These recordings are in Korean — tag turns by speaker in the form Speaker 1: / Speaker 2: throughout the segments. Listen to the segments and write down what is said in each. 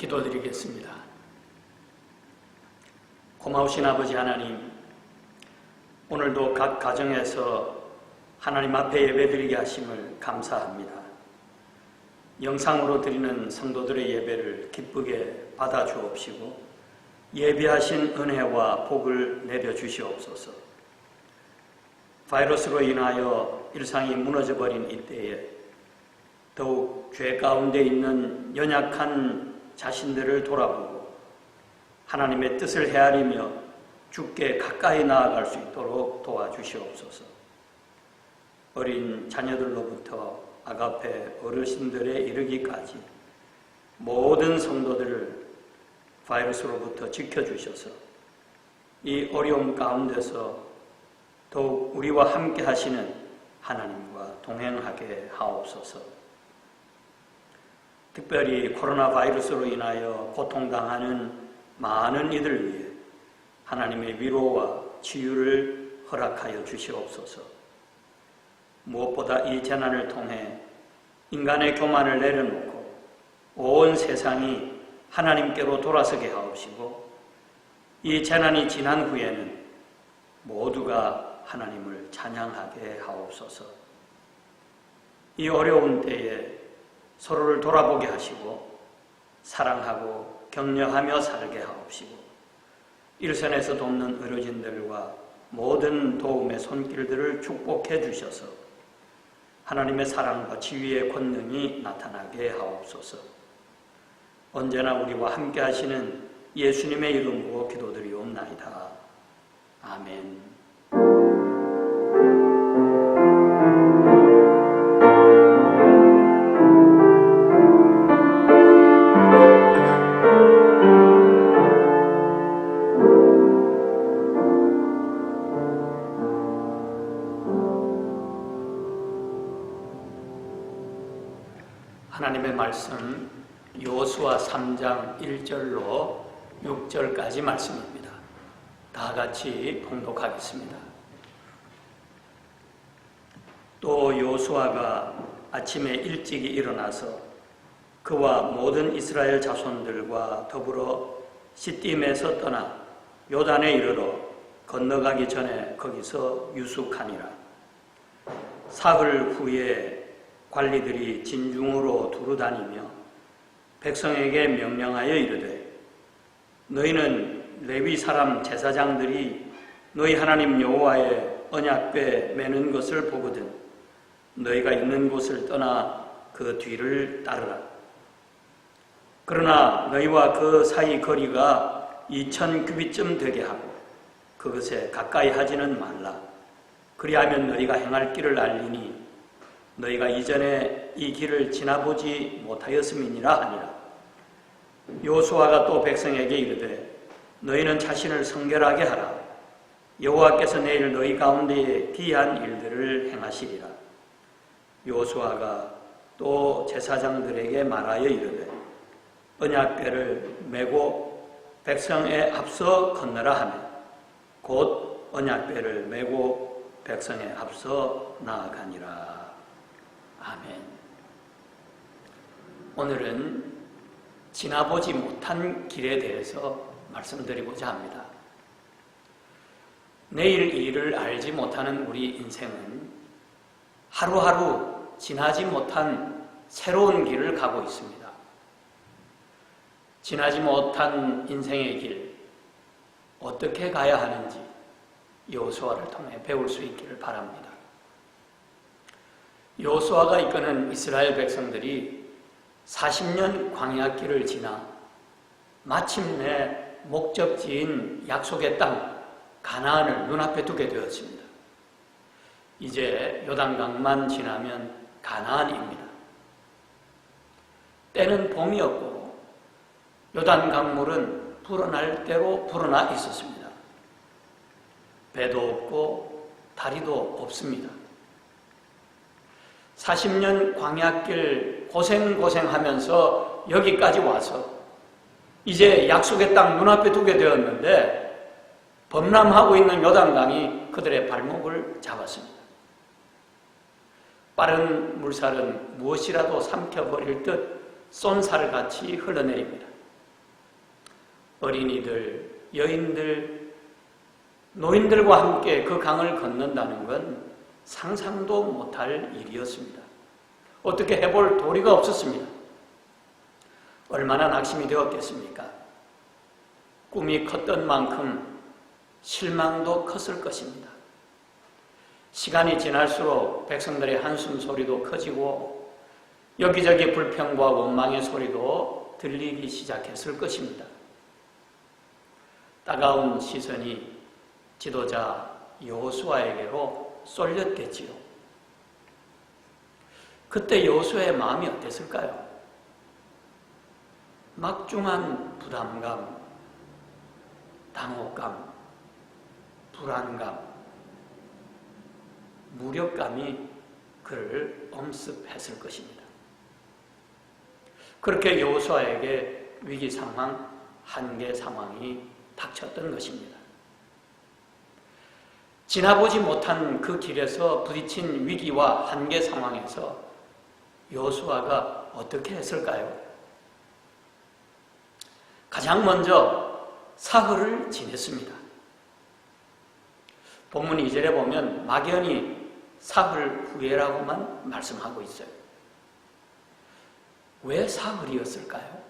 Speaker 1: 기도드리겠습니다. 고마우신 아버지 하나님, 오늘도 각 가정에서 하나님 앞에 예배드리게 하심을 감사합니다. 영상으로 드리는 성도들의 예배를 기쁘게 받아 주옵시고 예비하신 은혜와 복을 내려주시옵소서. 바이러스로 인하여 일상이 무너져버린 이때에 더욱 죄 가운데 있는 연약한 자신들을 돌아보고 하나님의 뜻을 헤아리며 주께 가까이 나아갈 수 있도록 도와주시옵소서. 어린 자녀들로부터 아가페 어르신들에 이르기까지 모든 성도들을 바이러스로부터 지켜주셔서 이 어려움 가운데서 더욱 우리와 함께 하시는 하나님과 동행하게 하옵소서. 특별히 코로나 바이러스로 인하여 고통당하는 많은 이들을 위해 하나님의 위로와 치유를 허락하여 주시옵소서. 무엇보다 이 재난을 통해 인간의 교만을 내려놓고 온 세상이 하나님께로 돌아서게 하옵시고 이 재난이 지난 후에는 모두가 하나님을 찬양하게 하옵소서. 이 어려운 때에 서로를 돌아보게 하시고 사랑하고 격려하며 살게 하옵시고 일선에서 돕는 의료진들과 모든 도움의 손길들을 축복해 주셔서 하나님의 사랑과 지위의 권능이 나타나게 하옵소서. 언제나 우리와 함께 하시는 예수님의 이름으로 기도드리옵나이다. 아멘. 하나님의 말씀 여호수아 3장 1절로 6절까지 말씀입니다. 다 같이 봉독하겠습니다. 또 여호수아가 아침에 일찍이 일어나서 그와 모든 이스라엘 자손들과 더불어 시딤에서 떠나 요단에 이르러 건너가기 전에 거기서 유숙하니라. 사흘 후에 관리들이 진중으로 두루다니며 백성에게 명령하여 이르되 너희는 레위 사람 제사장들이 너희 하나님 여호와의 언약궤 매는 것을 보거든 너희가 있는 곳을 떠나 그 뒤를 따르라. 그러나 너희와 그 사이 거리가 2000규빗쯤 되게 하고 그것에 가까이 하지는 말라. 그리하면 너희가 행할 길을 알리니 너희가 이전에 이 길을 지나보지 못하였음이니라 하니라. 여호수아가 또 백성에게 이르되 너희는 자신을 성결하게 하라. 여호와께서 내일 너희 가운데에 기이한 일들을 행하시리라. 여호수아가 또 제사장들에게 말하여 이르되 언약궤를 메고 백성에 앞서 건너라 하며 곧 언약궤를 메고 백성에 앞서 나아가니라. 아멘. 오늘은 지나보지 못한 길에 대해서 말씀드리고자 합니다. 내일 일을 알지 못하는 우리 인생은 하루하루 지나지 못한 새로운 길을 가고 있습니다. 지나지 못한 인생의 길, 어떻게 가야 하는지 여호수아를 통해 배울 수 있기를 바랍니다. 여호수아가 이끄는 이스라엘 백성들이 40년 광야길을 지나 마침내 목적지인 약속의 땅 가나안을 눈앞에 두게 되었습니다. 이제 요단강만 지나면 가나안입니다. 때는 봄이었고 요단강물은 불어날 대로 불어나 있었습니다. 배도 없고 다리도 없습니다. 40년 광야길 고생하면서 여기까지 와서 이제 약속의 땅 눈앞에 두게 되었는데 범람하고 있는 요단강이 그들의 발목을 잡았습니다. 빠른 물살은 무엇이라도 삼켜버릴 듯 쏜살같이 흘러내립니다. 어린이들, 여인들, 노인들과 함께 그 강을 건넌다는 건 상상도 못할 일이었습니다. 어떻게 해볼 도리가 없었습니다. 얼마나 낙심이 되었겠습니까? 꿈이 컸던 만큼 실망도 컸을 것입니다. 시간이 지날수록 백성들의 한숨 소리도 커지고 여기저기 불평과 원망의 소리도 들리기 시작했을 것입니다. 따가운 시선이 지도자 여호수아에게로 쏠렸겠지요. 그때 여호수아의 마음이 어땠을까요? 막중한 부담감, 당혹감, 불안감, 무력감이 그를 엄습했을 것입니다. 그렇게 여호수아에게 위기 상황, 한계 상황이 닥쳤던 것입니다. 지나보지 못한 그 길에서 부딪힌 위기와 한계 상황에서 여호수아가 어떻게 했을까요? 가장 먼저 사흘을 지냈습니다. 본문 2절에 보면 막연히 사흘 후에라고만 말씀하고 있어요. 왜 사흘이었을까요?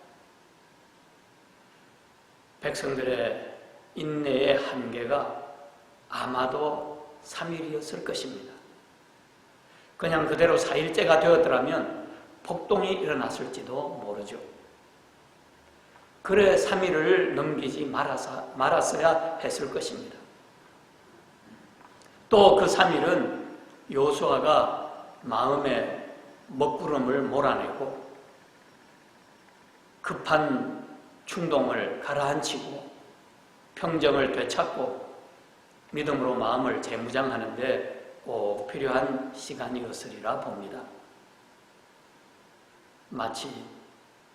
Speaker 1: 백성들의 인내의 한계가 아마도 3일이었을 것입니다. 그냥 그대로 4일째가 되었더라면 폭동이 일어났을지도 모르죠. 그래 3일을 넘기지 말았어야 했을 것입니다. 또 그 3일은 여호수아가 마음에 먹구름을 몰아내고 급한 충동을 가라앉히고 평정을 되찾고 믿음으로 마음을 재무장하는 데 꼭 필요한 시간이었으리라 봅니다. 마치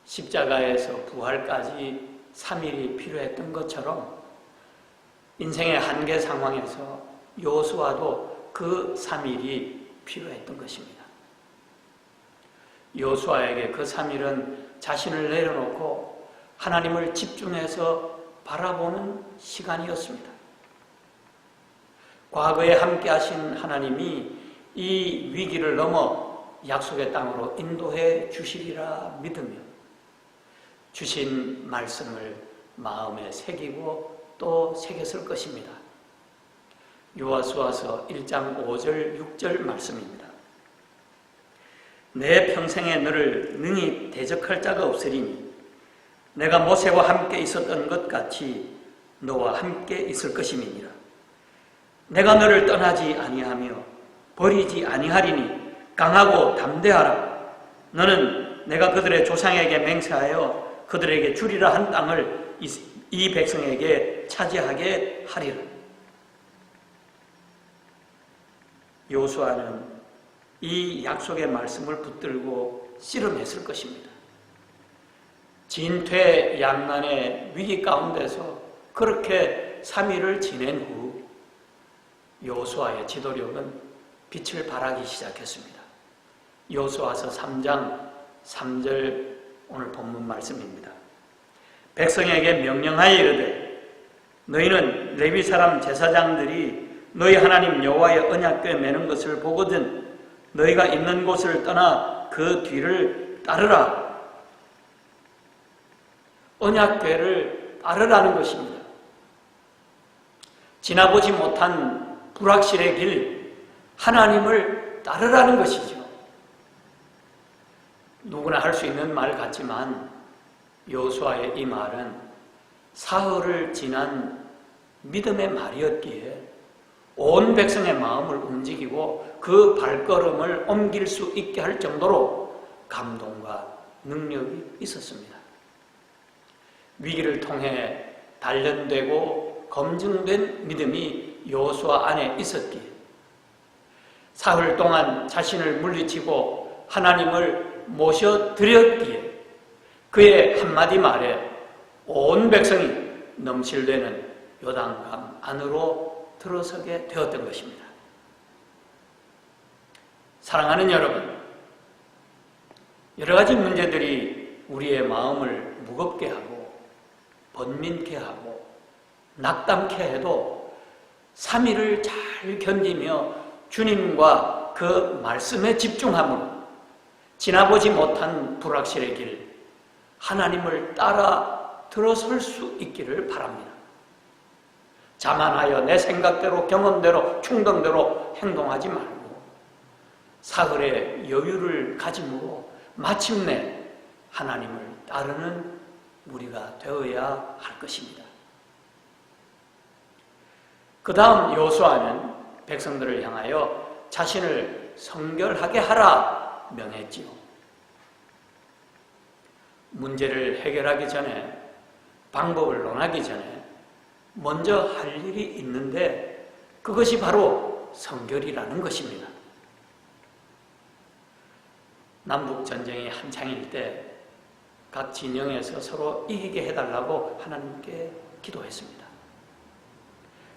Speaker 1: 십자가에서 부활까지 3일이 필요했던 것처럼 인생의 한계 상황에서 여호수아도 그 3일이 필요했던 것입니다. 여호수아에게 그 3일은 자신을 내려놓고 하나님을 집중해서 바라보는 시간이었습니다. 과거에 함께 하신 하나님이 이 위기를 넘어 약속의 땅으로 인도해 주시리라 믿으며 주신 말씀을 마음에 새기고 또 새겼을 것입니다. 여호수아서 1장 5절 6절 말씀입니다. 내 평생에 너를 능히 대적할 자가 없으리니 내가 모세와 함께 있었던 것 같이 너와 함께 있을 것임이니라. 내가 너를 떠나지 아니하며 버리지 아니하리니 강하고 담대하라. 너는 내가 그들의 조상에게 맹세하여 그들에게 주리라 한 땅을 이 백성에게 차지하게 하리라. 여호수아는 이 약속의 말씀을 붙들고 씨름했을 것입니다. 진퇴양난의 위기 가운데서 그렇게 3일을 지낸 후 여호수아의 지도력은 빛을 발하기 시작했습니다. 여호수아서 3장 3절 오늘 본문 말씀입니다. 백성에게 명령하여 이르되 너희는 레위 사람 제사장들이 너희 하나님 여호와의 언약궤 매는 것을 보거든 너희가 있는 곳을 떠나 그 뒤를 따르라. 언약궤를 따르라는 것입니다. 지나보지 못한 불확실의 길, 하나님을 따르라는 것이죠. 누구나 할 수 있는 말 같지만 여호수아의 이 말은 사흘을 지난 믿음의 말이었기에 온 백성의 마음을 움직이고 그 발걸음을 옮길 수 있게 할 정도로 감동과 능력이 있었습니다. 위기를 통해 단련되고 검증된 믿음이 여호수아 안에 있었기에 사흘 동안 자신을 물리치고 하나님을 모셔드렸기에 그의 한마디 말에 온 백성이 넘실대는 요단강 안으로 들어서게 되었던 것입니다. 사랑하는 여러분, 여러 가지 문제들이 우리의 마음을 무겁게 하고 번민케 하고 낙담케 해도 3일을 잘 견디며 주님과 그 말씀에 집중함으로 지나보지 못한 불확실의 길, 하나님을 따라 들어설 수 있기를 바랍니다. 자만하여 내 생각대로, 경험대로, 충동대로 행동하지 말고 사흘의 여유를 가짐으로 마침내 하나님을 따르는 우리가 되어야 할 것입니다. 그 다음 여호수아는 백성들을 향하여 자신을 성결하게 하라 명했지요. 문제를 해결하기 전에, 방법을 논하기 전에 먼저 할 일이 있는데 그것이 바로 성결이라는 것입니다. 남북전쟁이 한창일 때 각 진영에서 서로 이기게 해달라고 하나님께 기도했습니다.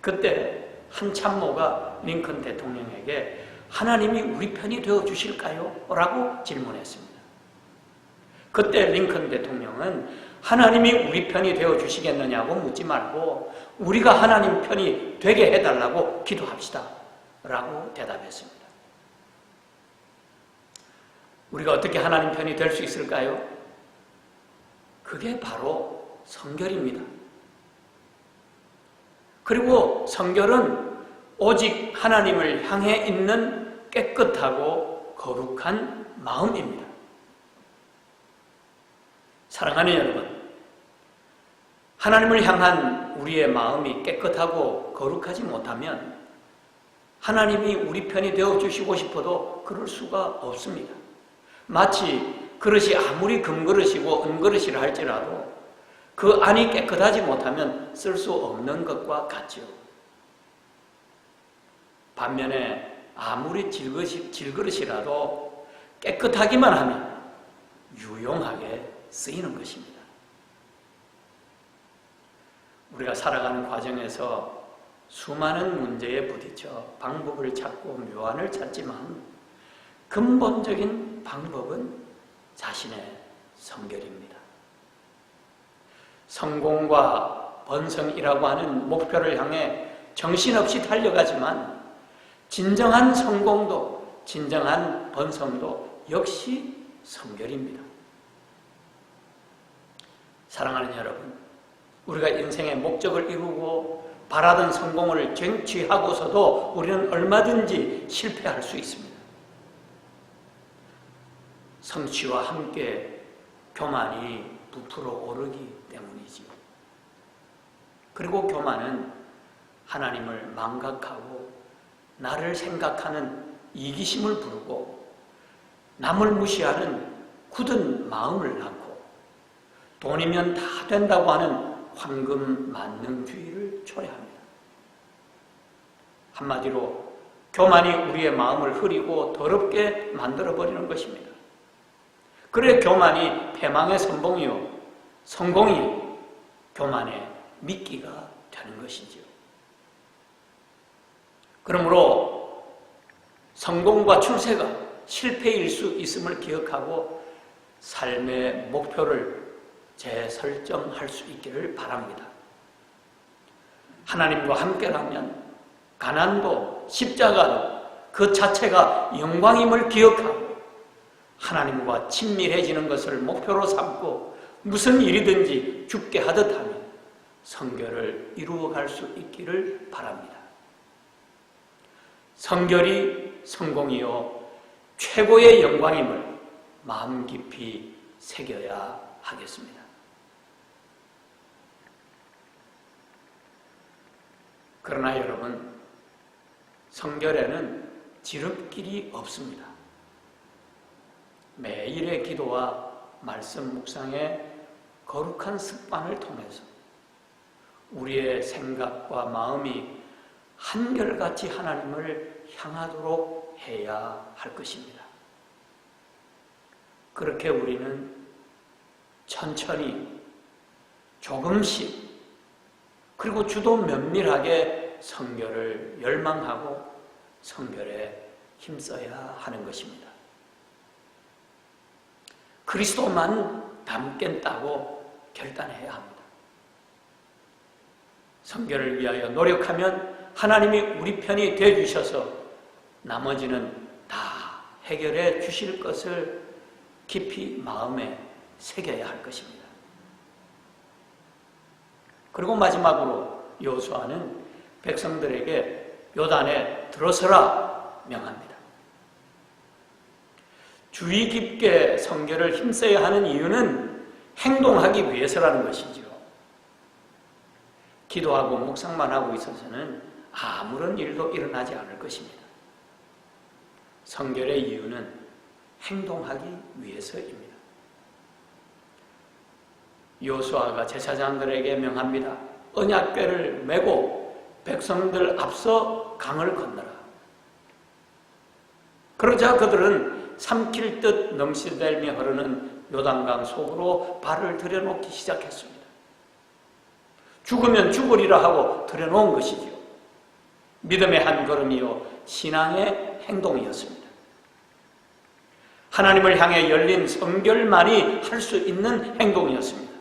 Speaker 1: 그때 한 참모가 링컨 대통령에게 하나님이 우리 편이 되어주실까요? 라고 질문했습니다. 그때 링컨 대통령은 하나님이 우리 편이 되어주시겠느냐고 묻지 말고 우리가 하나님 편이 되게 해달라고 기도합시다 라고 대답했습니다. 우리가 어떻게 하나님 편이 될 수 있을까요? 그게 바로 성결입니다. 그리고 성결은 오직 하나님을 향해 있는 깨끗하고 거룩한 마음입니다. 사랑하는 여러분, 하나님을 향한 우리의 마음이 깨끗하고 거룩하지 못하면 하나님이 우리 편이 되어주시고 싶어도 그럴 수가 없습니다. 마치 그릇이 아무리 금그릇이고 은그릇이라 할지라도 그 안이 깨끗하지 못하면 쓸 수 없는 것과 같죠. 반면에 아무리 질그릇이라도 깨끗하기만 하면 유용하게 쓰이는 것입니다. 우리가 살아가는 과정에서 수많은 문제에 부딪혀 방법을 찾고 묘안을 찾지만 근본적인 방법은 자신의 성결입니다. 성공과 번성이라고 하는 목표를 향해 정신없이 달려가지만 진정한 성공도 진정한 번성도 역시 성결입니다. 사랑하는 여러분, 우리가 인생의 목적을 이루고 바라던 성공을 쟁취하고서도 우리는 얼마든지 실패할 수 있습니다. 성취와 함께 교만이 부풀어 오르기 때문이지요. 그리고 교만은 하나님을 망각하고 나를 생각하는 이기심을 부르고 남을 무시하는 굳은 마음을 낳고 돈이면 다 된다고 하는 황금 만능주의를 초래합니다. 한마디로 교만이 우리의 마음을 흐리고 더럽게 만들어버리는 것입니다. 그래 교만이 패망의 선봉이요 성공이 교만의 미끼가 되는 것이지요. 그러므로 성공과 출세가 실패일 수 있음을 기억하고 삶의 목표를 재설정할 수 있기를 바랍니다. 하나님과 함께라면 가난도 십자가도 그 자체가 영광임을 기억하고 하나님과 친밀해지는 것을 목표로 삼고 무슨 일이든지 죽게 하듯 하며 성결을 이루어갈 수 있기를 바랍니다. 성결이 성공이요 최고의 영광임을 마음 깊이 새겨야 하겠습니다. 그러나 여러분, 성결에는 지름길이 없습니다. 매일의 기도와 말씀 묵상의 거룩한 습관을 통해서 우리의 생각과 마음이 한결같이 하나님을 향하도록 해야 할 것입니다. 그렇게 우리는 천천히 조금씩 그리고 주도 면밀하게 성결을 열망하고 성결에 힘써야 하는 것입니다. 그리스도만 닮겠다고 결단해야 합니다. 성결을 위하여 노력하면 하나님이 우리 편이 되어주셔서 나머지는 다 해결해 주실 것을 깊이 마음에 새겨야 할 것입니다. 그리고 마지막으로 여호수아는 백성들에게 요단에 들어서라 명합니다. 주의 깊게 성결을 힘써야 하는 이유는 행동하기 위해서라는 것이죠. 기도하고 묵상만 하고 있어서는 아무런 일도 일어나지 않을 것입니다. 성결의 이유는 행동하기 위해서입니다. 여호수아가 제사장들에게 명합니다. 언약궤를 메고 백성들 앞서 강을 건너라. 그러자 그들은 삼킬 듯 넘실대며 흐르는 요단강 속으로 발을 들여놓기 시작했습니다. 죽으면 죽으리라 하고 들여놓은 것이지요. 믿음의 한 걸음이요 신앙의 행동이었습니다. 하나님을 향해 열린 성결만이 할 수 있는 행동이었습니다.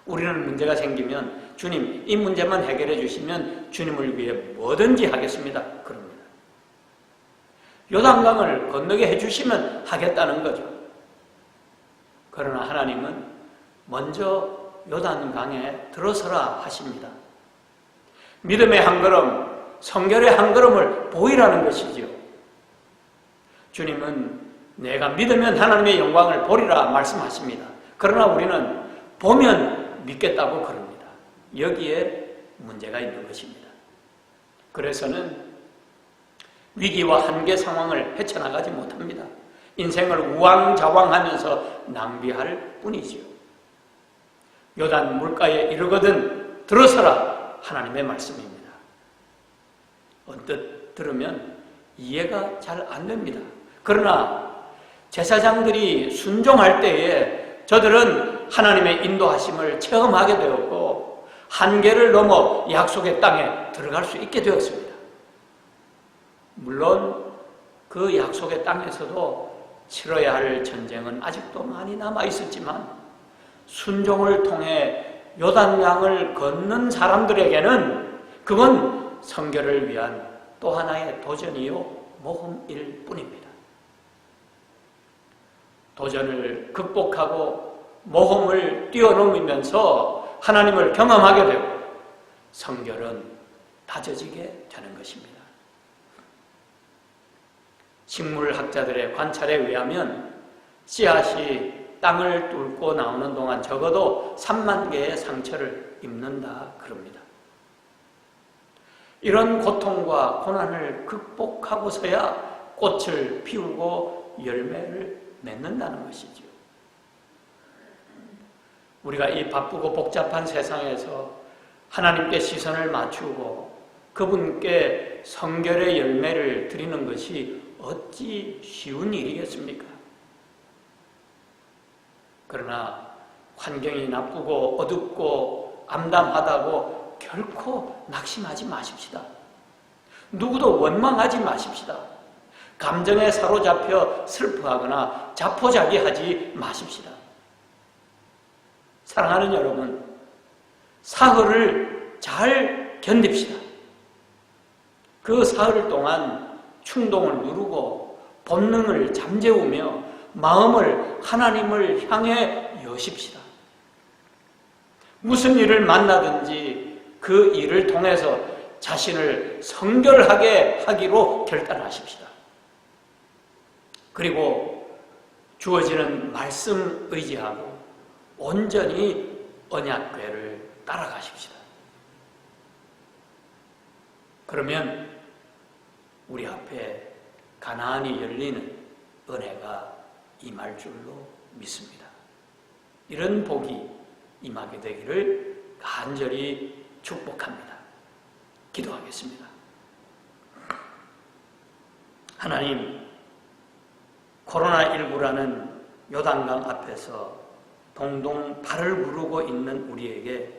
Speaker 1: 우리는 문제가 생기면 주님 이 문제만 해결해 주시면 주님을 위해 뭐든지 하겠습니다. 그럽니다. 요단강을 건너게 해주시면 하겠다는 거죠. 그러나 하나님은 먼저 요단강에 들어서라 하십니다. 믿음의 한 걸음, 성결의 한 걸음을 보이라는 것이지요. 주님은 내가 믿으면 하나님의 영광을 보리라 말씀하십니다. 그러나 우리는 보면 믿겠다고 그럽니다. 여기에 문제가 있는 것입니다. 그래서는 위기와 한계 상황을 헤쳐나가지 못합니다. 인생을 우왕좌왕하면서 낭비할 뿐이지요. 요단 물가에 이르거든 들어서라 하나님의 말씀입니다. 언뜻 들으면 이해가 잘 안 됩니다. 그러나 제사장들이 순종할 때에 저들은 하나님의 인도하심을 체험하게 되었고 한계를 넘어 약속의 땅에 들어갈 수 있게 되었습니다. 물론 그 약속의 땅에서도 치러야 할 전쟁은 아직도 많이 남아 있었지만 순종을 통해 요단강을 걷는 사람들에게는 그건 성결을 위한 또 하나의 도전이요 모험일 뿐입니다. 도전을 극복하고 모험을 뛰어넘으면서 하나님을 경험하게 되고 성결은 다져지게 되는 것입니다. 식물학자들의 관찰에 의하면 씨앗이 땅을 뚫고 나오는 동안 적어도 3만 개의 상처를 입는다 그럽니다. 이런 고통과 고난을 극복하고서야 꽃을 피우고 열매를 맺는다는 것이죠. 우리가 이 바쁘고 복잡한 세상에서 하나님께 시선을 맞추고 그분께 성결의 열매를 드리는 것이 어찌 쉬운 일이겠습니까? 그러나 환경이 나쁘고 어둡고 암담하다고 결코 낙심하지 마십시다. 누구도 원망하지 마십시다. 감정에 사로잡혀 슬퍼하거나 자포자기하지 마십시다. 사랑하는 여러분, 사흘을 잘 견딥시다. 그 사흘 동안 충동을 누르고 본능을 잠재우며 마음을 하나님을 향해 여십시다. 무슨 일을 만나든지 그 일을 통해서 자신을 성결하게 하기로 결단하십시다. 그리고 주어지는 말씀 의지하고 온전히 언약궤를 따라가십시다. 그러면 우리 앞에 가나안이 열리는 은혜가 임할 줄로 믿습니다. 이런 복이 임하게 되기를 간절히 축복합니다. 기도하겠습니다. 하나님, 코로나19라는 요단강 앞에서 동동 발을 구르고 있는 우리에게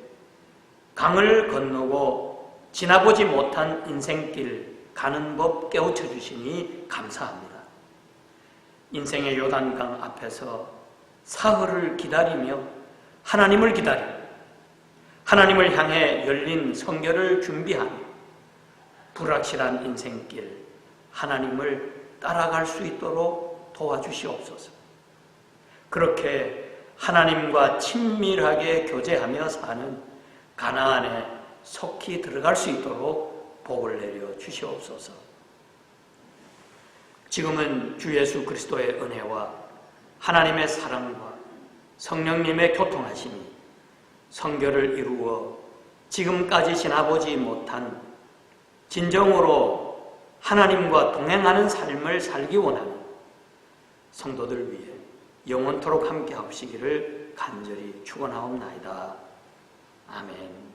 Speaker 1: 강을 건너고 지나보지 못한 인생길 가는 법 깨우쳐 주시니 감사합니다. 인생의 요단강 앞에서 사흘을 기다리며 하나님을 기다리고 하나님을 향해 열린 성결을 준비하며 불확실한 인생길 하나님을 따라갈 수 있도록 도와주시옵소서. 그렇게 하나님과 친밀하게 교제하며 사는 가나안에 속히 들어갈 수 있도록 복을 내려 주시옵소서. 지금은 주 예수 그리스도의 은혜와 하나님의 사랑과 성령님의 교통하심이 성결을 이루어 지금까지 지나보지 못한 진정으로 하나님과 동행하는 삶을 살기 원하는 성도들 위해 영원토록 함께 하시기를 간절히 축원하옵나이다. 아멘.